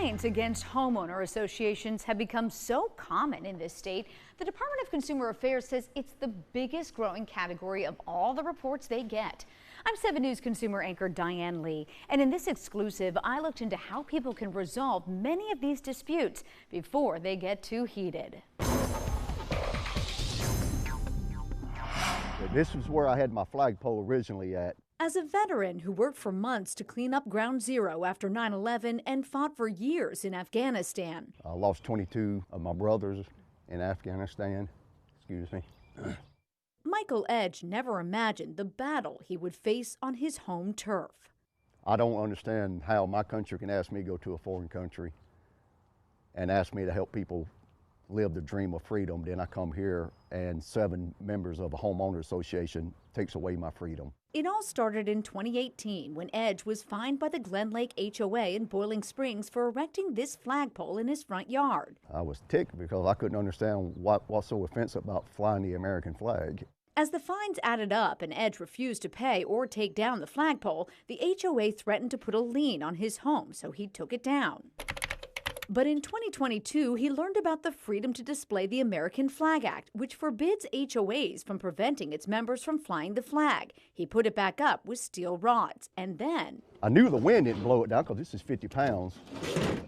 Complaints against homeowner associations have become so common in this state, the Department of Consumer Affairs says it's the biggest growing category of all the reports they get. I'm 7 News consumer anchor Diane Lee, and in this exclusive, I looked into how people can resolve many of these disputes before they get too heated. This is where I had my flagpole originally at. As a veteran who worked for months to clean up Ground Zero after 9/11 and fought for years in Afghanistan. I lost 22 of my brothers in Afghanistan. Excuse me. Michael Edge never imagined the battle he would face on his home turf. I don't understand how my country can ask me to go to a foreign country and ask me to help people live the dream of freedom. Then I come here and 7 members of a homeowner association takes away my freedom. It all started in 2018 when Edge was fined by the Glen Lake HOA in Boiling Springs for erecting this flagpole in his front yard. I was ticked because I couldn't understand what's so offensive about flying the American flag. As the fines added up and Edge refused to pay or take down the flagpole, the HOA threatened to put a lien on his home, so he took it down. But in 2022, he learned about the Freedom to Display the American Flag Act, which forbids HOAs from preventing its members from flying the flag. He put it back up with steel rods, and then I knew the wind didn't blow it down because this is 50 pounds.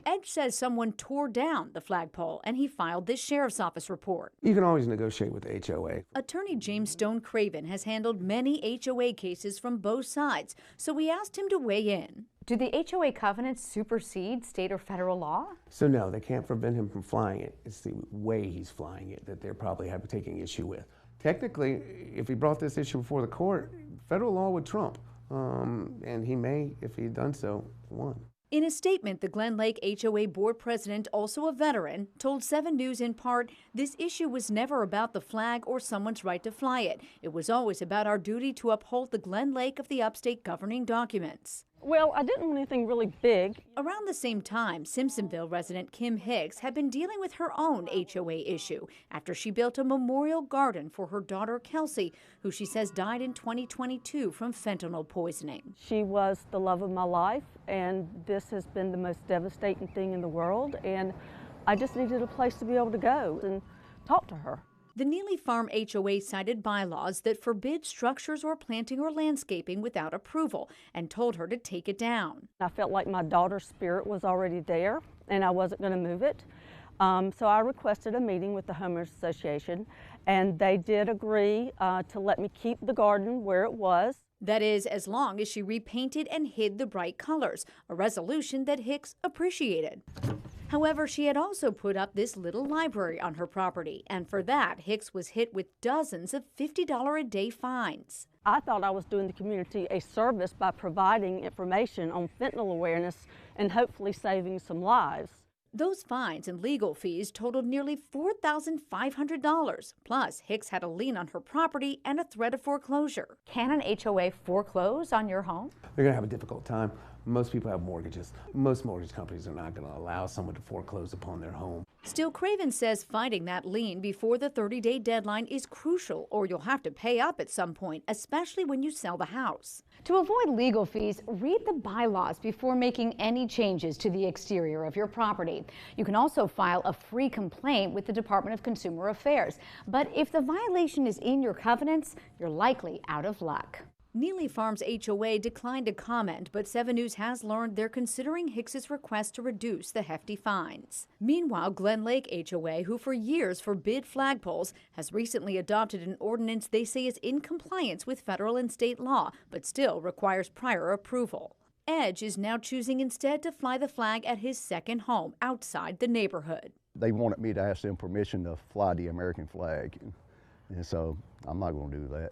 Edge says someone tore down the flagpole, and he filed this sheriff's office report. You can always negotiate with the HOA. Attorney James Stone Craven has handled many HOA cases from both sides, so we asked him to weigh in. Do the HOA covenants supersede state or federal law? So no, they can't prevent him from flying it. It's the way he's flying it that they're probably taking issue with. Technically, if he brought this issue before the court, federal law would trump. And he may, if he'd done so, won. In a statement, the Glen Lake HOA board president, also a veteran, told 7 News in part, this issue was never about the flag or someone's right to fly it. It was always about our duty to uphold the Glen Lake of the upstate governing documents. Well, I didn't want anything really big. Around the same time, Simpsonville resident Kim Hicks had been dealing with her own HOA issue after she built a memorial garden for her daughter Kelsey, who she says died in 2022 from fentanyl poisoning. She was the love of my life, and this has been the most devastating thing in the world, and I just needed a place to be able to go and talk to her. The Neely Farm HOA cited bylaws that forbid structures or planting or landscaping without approval and told her to take it down. I felt like my daughter's spirit was already there and I wasn't going to move it. So I requested a meeting with the homeowners association, and they did agree to let me keep the garden where it was. That is, as long as she repainted and hid the bright colors, a resolution that Hicks appreciated. However, she had also put up this little library on her property, and for that, Hicks was hit with dozens of $50 a day fines. I thought I was doing the community a service by providing information on fentanyl awareness and hopefully saving some lives. Those fines and legal fees totaled nearly $4,500. Plus, Hicks had a lien on her property and a threat of foreclosure. Can an HOA foreclose on your home? They're going to have a difficult time. Most people have mortgages. Most mortgage companies are not going to allow someone to foreclose upon their home. Still, Craven says fighting that lien before the 30-day deadline is crucial, or you'll have to pay up at some point, especially when you sell the house. To avoid legal fees, read the bylaws before making any changes to the exterior of your property. You can also file a free complaint with the Department of Consumer Affairs. But if the violation is in your covenants, you're likely out of luck. Neely Farms HOA declined to comment, but 7 News has learned they're considering Hicks's request to reduce the hefty fines. Meanwhile, Glen Lake HOA, who for years forbid flagpoles, has recently adopted an ordinance they say is in compliance with federal and state law, but still requires prior approval. Edge is now choosing instead to fly the flag at his second home outside the neighborhood. They wanted me to ask them permission to fly the American flag, and so I'm not going to do that.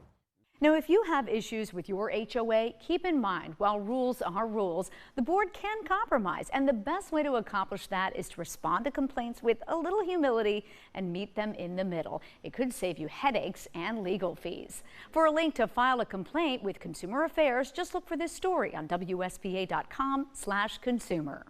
Now, if you have issues with your HOA, keep in mind, while rules are rules, the board can compromise, and the best way to accomplish that is to respond to complaints with a little humility and meet them in the middle. It could save you headaches and legal fees. For a link to file a complaint with Consumer Affairs, just look for this story on WSPA.com/consumer.